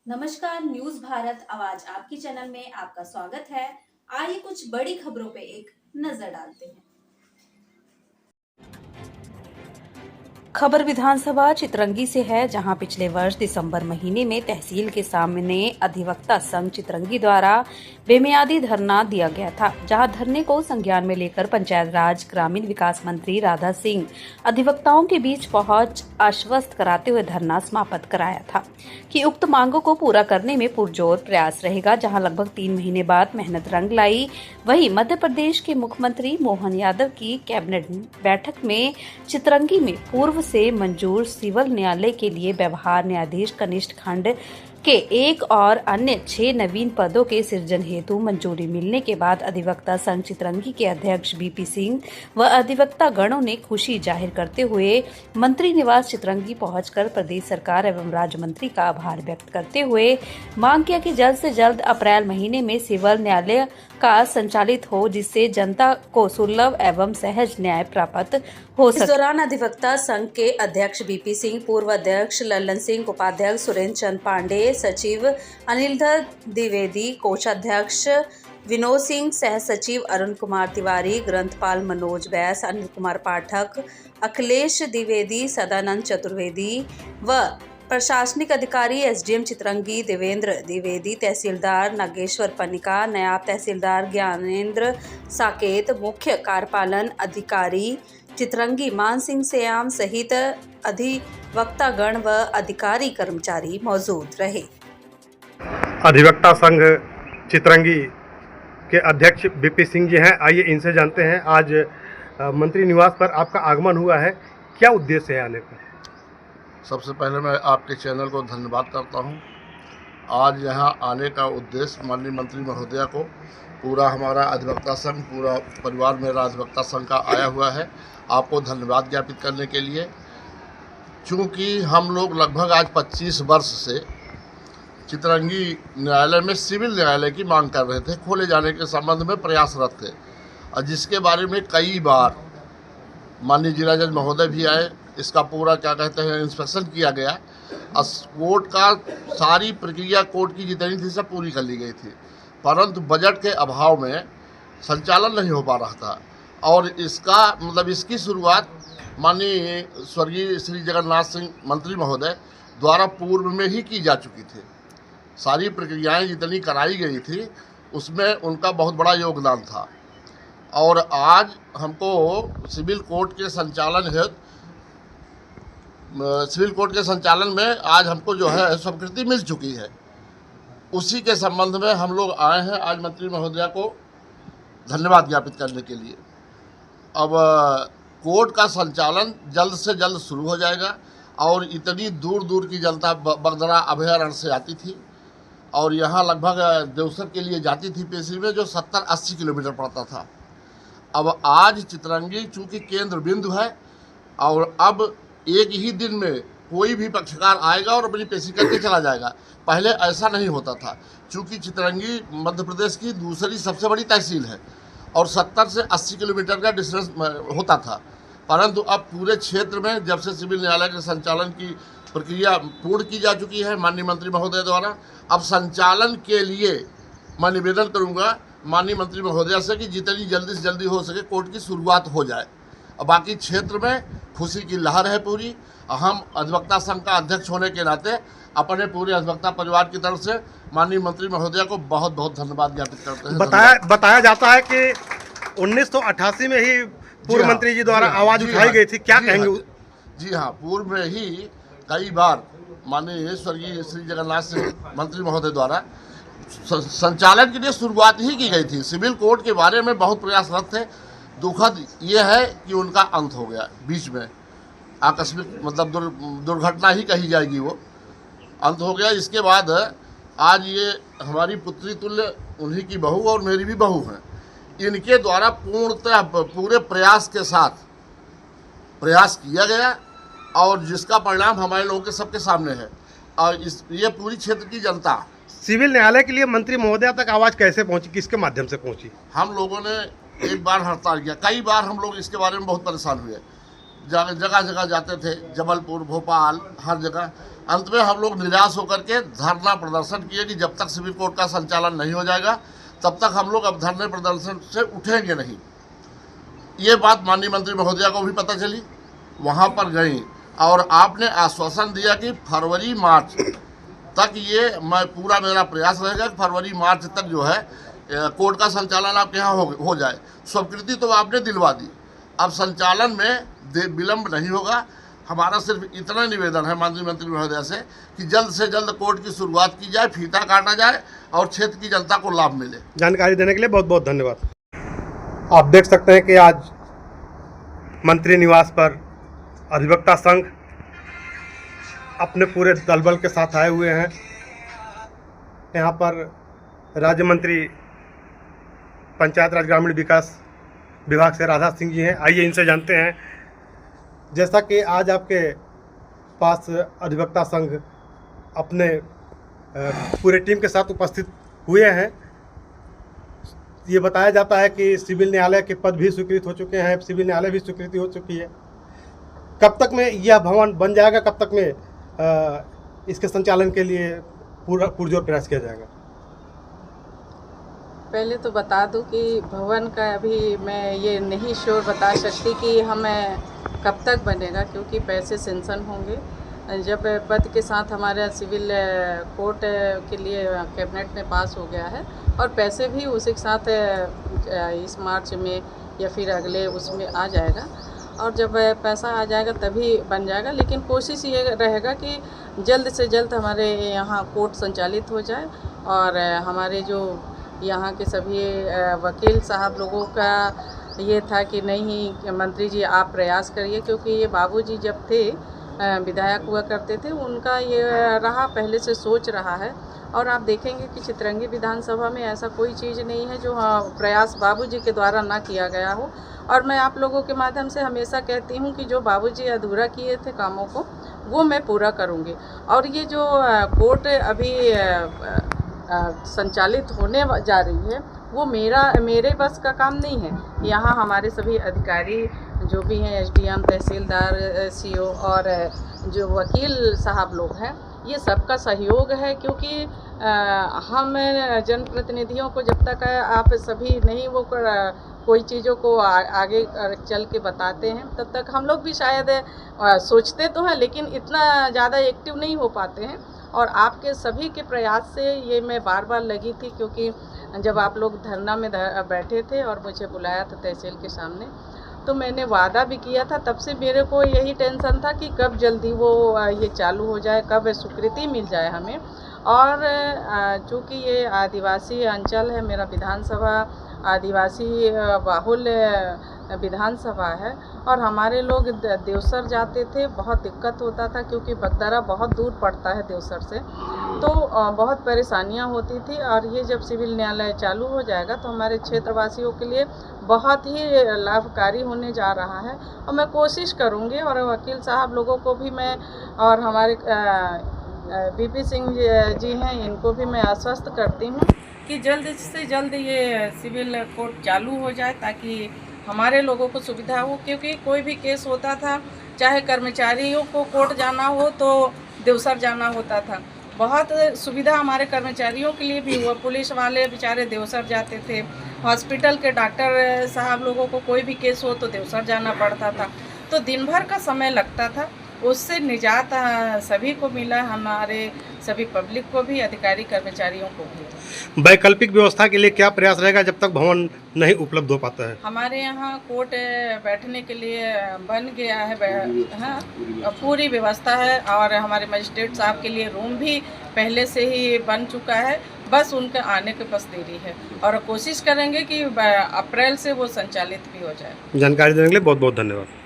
नमस्कार, न्यूज भारत आवाज आपकी चैनल में आपका स्वागत है। आइए कुछ बड़ी खबरों पे एक नजर डालते हैं। खबर विधानसभा चितरंगी से है, जहां पिछले वर्ष दिसंबर महीने में तहसील के सामने अधिवक्ता संघ चितरंगी द्वारा बेमियादी धरना दिया गया था, जहां धरने को संज्ञान में लेकर पंचायत राज ग्रामीण विकास मंत्री राधा सिंह अधिवक्ताओं के बीच पहुंच आश्वस्त कराते हुए धरना समाप्त कराया था कि उक्त मांगों को पूरा करने में पुरजोर प्रयास रहेगा। जहां लगभग 3 महीने बाद मेहनत रंग लाई। वहीं मध्य प्रदेश के मुख्यमंत्री मोहन यादव की कैबिनेट बैठक में चितरंगी में पूर्व से मंजूर सिविल न्यायालय के लिए व्यवहार न्यायाधीश कनिष्ठ खंड के 1 और अन्य 6 नवीन पदों के सृजन हेतु मंजूरी मिलने के बाद अधिवक्ता संघ चितरंगी के अध्यक्ष बीपी सिंह व अधिवक्ता गणों ने खुशी जाहिर करते हुए मंत्री निवास चितरंगी पहुंचकर प्रदेश सरकार एवं राज्य मंत्री का आभार व्यक्त करते हुए मांग किया कि जल्द से जल्द अप्रैल महीने में सिविल न्यायालय का संचालित हो, जिससे जनता को सुलभ एवं सहज न्याय प्राप्त हो सके। इस दौरान अधिवक्ता संघ के अध्यक्ष बीपी सिंह, पूर्व अध्यक्ष लल्लन सिंह, उपाध्यक्ष सुरेंद्र चंद पांडे, सचिव अनिलधर द्विवेदी, कोषाध्यक्ष विनोद सिंह, सह सचिव अरुण कुमार तिवारी, ग्रंथपाल मनोज बैस, अनिल कुमार पाठक, अखिलेश द्विवेदी, सदानंद चतुर्वेदी व प्रशासनिक अधिकारी एसडीएम चितरंगी देवेंद्र द्विवेदी, तहसीलदार नागेश्वर पनिका, नायब तहसीलदार ज्ञानेंद्र साकेत, मुख्य कार्यपालन अधिकारी चितरंगी मान सिंह सयाम सहित अधिवक्तागण व अधिकारी कर्मचारी मौजूद रहे। अधिवक्ता संघ चितरंगी के अध्यक्ष बीपी सिंह जी हैं। आइए इनसे जानते हैं, आज मंत्री निवास पर आपका आगमन हुआ है, क्या उद्देश्य है आने का? सबसे पहले मैं आपके चैनल को धन्यवाद करता हूं। आज यहां आने का उद्देश्य माननीय मंत्री महोदया को पूरा हमारा अधिवक्ता संघ, पूरा परिवार मेरा अधिवक्ता संघ का आया हुआ है आपको धन्यवाद ज्ञापित करने के लिए। चूँकि हम लोग लगभग आज 25 वर्ष से चितरंगी न्यायालय में सिविल न्यायालय की मांग कर रहे थे, खोले जाने के संबंध में प्रयासरत थे, और जिसके बारे में कई बार माननीय जिला जज महोदय भी आए, इसका पूरा क्या कहते हैं इंस्पेक्शन किया गया और कोर्ट का सारी प्रक्रिया कोर्ट की जितनी थी सब पूरी कर ली गई थी, परंतु बजट के अभाव में संचालन नहीं हो पा रहा था। और इसका मतलब इसकी शुरुआत माननीय स्वर्गीय श्री जगन्नाथ सिंह मंत्री महोदय द्वारा पूर्व में ही की जा चुकी थी। सारी प्रक्रियाएं जितनी कराई गई थी उसमें उनका बहुत बड़ा योगदान था। और आज हमको सिविल कोर्ट के संचालन में आज हमको जो है स्वीकृति मिल चुकी है। उसी के संबंध में हम लोग आए हैं आज मंत्री महोदया को धन्यवाद ज्ञापित करने के लिए। अब कोर्ट का संचालन जल्द से जल्द शुरू हो जाएगा। और इतनी दूर दूर की जनता बगदरा अभयारण्य से आती थी और यहाँ लगभग देवसर के लिए जाती थी पेशी में, जो 70-80 किलोमीटर पड़ता था। अब आज चितरंगी चूँकि केंद्र बिंदु है और अब एक ही दिन में कोई भी पक्षकार आएगा और अपनी पेशी करके चला जाएगा। पहले ऐसा नहीं होता था, चूँकि चितरंगी मध्य प्रदेश की दूसरी सबसे बड़ी तहसील है और 70 से 80 किलोमीटर का डिस्टेंस होता था, परंतु अब पूरे क्षेत्र में जब से सिविल न्यायालय के संचालन की प्रक्रिया पूर्ण की जा चुकी है माननीय मंत्री महोदय द्वारा, अब संचालन के लिए मैं निवेदन करूँगा माननीय मंत्री महोदया से कि जितनी जल्दी से जल्दी हो सके कोर्ट की शुरुआत हो जाए। और बाकी क्षेत्र में खुशी की लहर है पूरी। हम अधिवक्ता संघ का अध्यक्ष होने के नाते अपने पूरे अधिवक्ता परिवार की तरफ से माननीय मंत्री महोदया को बहुत बहुत धन्यवाद ज्ञापित करते हैं। बताया जाता है कि 1988 में ही पूर्व मंत्री जी द्वारा आवाज़ उठाई गई थी, क्या कहेंगे? जी हाँ, पूर्व में ही कई बार माननीय स्वर्गीय श्री जगन्नाथ सिंह मंत्री महोदय द्वारा संचालन के लिए शुरुआत ही की गई थी। सिविल कोर्ट के बारे में बहुत प्रयासरत थे। दुखद ये है कि उनका अंत हो गया बीच में, आकस्मिक मतलब दुर्घटना ही कही जाएगी, वो अंत हो गया। इसके बाद आज ये हमारी पुत्री तुल्य उन्हीं की बहू और मेरी भी बहू हैं, इनके द्वारा पूर्णतः पूरे प्रयास के साथ प्रयास किया गया और जिसका परिणाम हमारे लोगों के सबके सामने है। और ये पूरी क्षेत्र की जनता सिविल न्यायालय के लिए मंत्री महोदया तक आवाज़ कैसे पहुंची, किसके माध्यम से पहुंची? हम लोगों ने एक बार हड़ताल किया, कई बार हम लोग इसके बारे में बहुत परेशान हुए। जगह जगह जाते थे, जबलपुर, भोपाल, हर जगह। अंत में हम लोग निराश होकर के धरना प्रदर्शन किए कि जब तक सिविल कोर्ट का संचालन नहीं हो जाएगा तब तक हम लोग अब धरने प्रदर्शन से उठेंगे नहीं। ये बात माननीय मंत्री महोदया को भी पता चली, वहाँ पर गई और आपने आश्वासन दिया कि फरवरी मार्च तक ये पूरा मेरा प्रयास रहेगा कि फरवरी मार्च तक जो है कोर्ट का संचालन आपके यहाँ हो जाए। स्वीकृति तो आपने दिलवा दी, अब संचालन में विलम्ब नहीं होगा। हमारा सिर्फ इतना निवेदन है माननीय मंत्री महोदया से कि जल्द से जल्द कोर्ट की शुरुआत की जाए, फीता काटा जाए और क्षेत्र की जनता को लाभ मिले। जानकारी देने के लिए बहुत बहुत धन्यवाद। आप देख सकते हैं कि आज मंत्री निवास पर अधिवक्ता संघ अपने पूरे दलबल के साथ आए हुए हैं। यहाँ पर राज्य मंत्री पंचायत राज ग्रामीण विकास विभाग से राधा सिंह जी हैं। आइए इनसे जानते हैं। जैसा कि आज आपके पास अधिवक्ता संघ अपने पूरे टीम के साथ उपस्थित हुए हैं, ये बताया जाता है कि सिविल न्यायालय के पद भी स्वीकृत हो चुके हैं, सिविल न्यायालय भी स्वीकृति हो चुकी है। कब तक में यह भवन बन जाएगा, कब तक में इसके संचालन के लिए पूरा पुरजोर प्रयास किया जाएगा? पहले तो बता दूं कि भवन का अभी मैं ये नहीं श्योर बता सकती कि हमें कब तक बनेगा, क्योंकि पैसे सेंक्शन होंगे जब पद के साथ हमारा सिविल कोर्ट के लिए कैबिनेट में पास हो गया है, और पैसे भी उसी के साथ इस मार्च में या फिर अगले उसमें आ जाएगा, और जब पैसा आ जाएगा तभी बन जाएगा। लेकिन कोशिश ये रहेगा कि जल्द से जल्द हमारे यहाँ कोर्ट संचालित हो जाए, और हमारे जो यहाँ के सभी वकील साहब लोगों का ये था कि नहीं मंत्री जी आप प्रयास करिए, क्योंकि ये बाबूजी जब थे विधायक हुआ करते थे, उनका ये रहा पहले से सोच रहा है। और आप देखेंगे कि चितरंगी विधानसभा में ऐसा कोई चीज़ नहीं है जो प्रयास बाबूजी के द्वारा ना किया गया हो। और मैं आप लोगों के माध्यम से हमेशा कहती हूँ कि जो बाबूजी अधूरा किए थे कामों को वो मैं पूरा करूँगी। और ये जो कोर्ट अभी संचालित होने जा रही है वो मेरे बस का काम नहीं है। यहाँ हमारे सभी अधिकारी जो भी हैं, एसडीएम, तहसीलदार, सीओ और जो वकील साहब लोग हैं, ये सबका सहयोग है, क्योंकि हम जनप्रतिनिधियों को जब तक आप सभी नहीं वो कोई चीज़ों को आगे चल के बताते हैं तब तक हम लोग भी शायद सोचते तो हैं लेकिन इतना ज़्यादा एक्टिव नहीं हो पाते हैं। और आपके सभी के प्रयास से ये मैं बार बार लगी थी, क्योंकि जब आप लोग धरना में बैठे थे और मुझे बुलाया था तहसील के सामने, तो मैंने वादा भी किया था। तब से मेरे को यही टेंशन था कि कब जल्दी वो ये चालू हो जाए, कब स्वीकृति मिल जाए हमें। और चूँकि ये आदिवासी अंचल है, मेरा विधानसभा आदिवासी बाहुल विधानसभा है, और हमारे लोग देवसर जाते थे, बहुत दिक्कत होता था क्योंकि बगदरा बहुत दूर पड़ता है देवसर से, तो बहुत परेशानियां होती थी। और ये जब सिविल न्यायालय चालू हो जाएगा तो हमारे क्षेत्रवासियों के लिए बहुत ही लाभकारी होने जा रहा है। और मैं कोशिश करूंगी, और वकील साहब लोगों को भी मैं, और हमारे बीपी सिंह जी हैं, इनको भी मैं आश्वस्त करती हूँ कि जल्द से जल्द ये सिविल कोर्ट चालू हो जाए, ताकि हमारे लोगों को सुविधा हो। क्योंकि कोई भी केस होता था, चाहे कर्मचारियों को कोर्ट जाना हो तो देवसर जाना होता था, बहुत सुविधा हमारे कर्मचारियों के लिए भी हुआ। पुलिस वाले बेचारे देवसर जाते थे, हॉस्पिटल के डॉक्टर साहब लोगों को कोई भी केस हो तो देवसर जाना पड़ता था, तो दिन भर का समय लगता था। उससे निजात सभी को मिला, हमारे सभी पब्लिक को भी, अधिकारी कर्मचारियों को भी। वैकल्पिक व्यवस्था के लिए क्या प्रयास रहेगा जब तक भवन नहीं उपलब्ध हो पाता है? हमारे यहाँ कोर्ट बैठने के लिए बन गया है, हाँ, पूरी व्यवस्था है, और हमारे मजिस्ट्रेट साहब के लिए रूम भी पहले से ही बन चुका है, बस उनके आने के बस देरी है। और कोशिश करेंगे कि अप्रैल से वो संचालित भी हो जाए। जानकारी देने के लिए बहुत बहुत धन्यवाद।